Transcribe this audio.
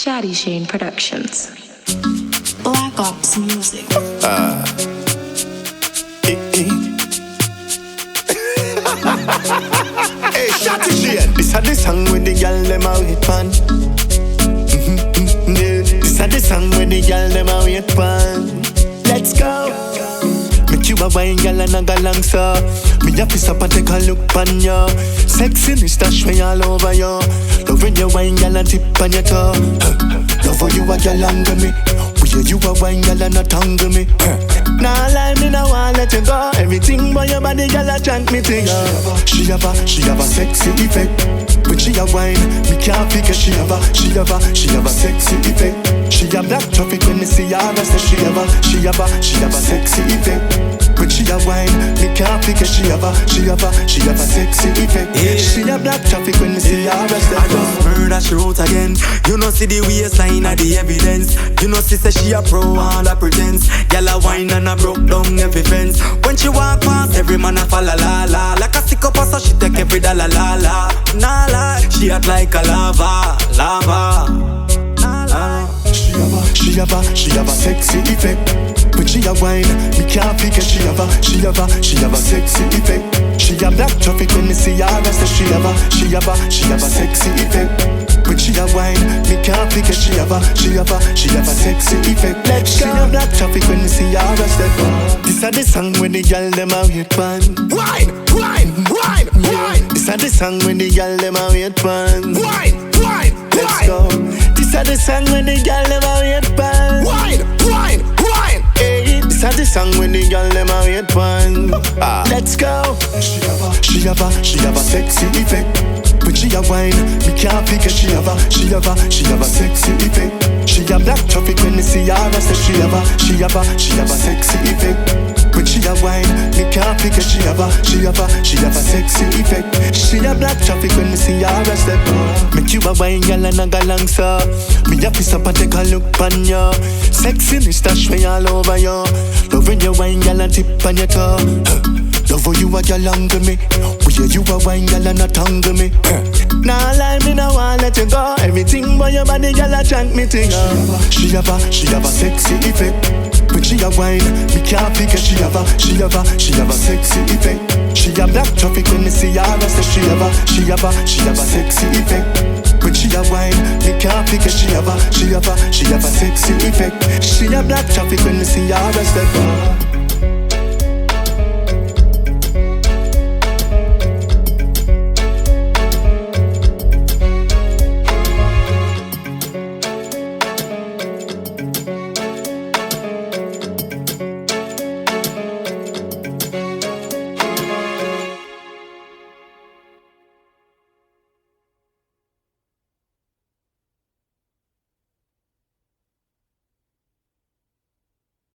Shadi Shane Productions. Black Ops Music. Hey, Shadi Shane. This a the song with the girl them a wait pan. Yeah. This a the song with the girl them a wait pan. Let's go. Make you a wine girl and a go long so. Me a piss up and take a look pan ya. Sexiness dash me all over ya. Love when you wine girl and tip on your toe. Love how you a girl under me. We you a wine girl and a tangle me. Nah lie me nah want let you go. Everything but your body girl a chant me thing. She have a sexy effect. When she a wine, me can't figure she have a sexy effect. She a black traffic when me see her, I say she have a sexy effect. When she a wine, me can't figure she have a sexy effect. She a black traffic when me see her, I say I just murder she wrote again. You know see the waistline of the evidence. You know she say she a pro and a pretense. Girl a wine and a broke down every fence. When she walk past, every man a fall la la. Like a sick up so she take every dollar la la. Nah lie, she act like a lava. Nah lie. She have a sexy effect. When she a wine, me can't figure she have a sexy effect. She a black traffic when me see her, I say she have a sexy effect. When she a wine, me can't figure she have a sexy effect. She a black traffic when me see her, I say this a the song when the girl them a wait pan. Wine. This a the song when the girl them a wait pan. Wine. Let's go. This a the song when the girl them a wait pan. Wine. Hey, this a the song when the girl them a wait pan. Let's go. She have a sexy effect. When she a wine, me can't figure she have a sexy effect. She a black traffic when me see her, I say she have a sexy effect. When she a wine, me can't figure she have a sexy effect. She a black traffic when me see her, I say make you a wine girl and a go long so. Me a piss up and take a look pan ya. Sexiness dash me all over ya. Love when you wine girl and tip on your toe. Love how you a girl under me. We you a wine girl and a tangle me. Nah lie me nah want let you go. Everything but your body girl a chant me thing. She have a sexy effect. When she a wine, me can't figure she have a sexy effect. She a black traffic when me see her, I say she have a sexy effect. When she a wine, me can't figure she have a sexy effect. She a black traffic when me see her, I say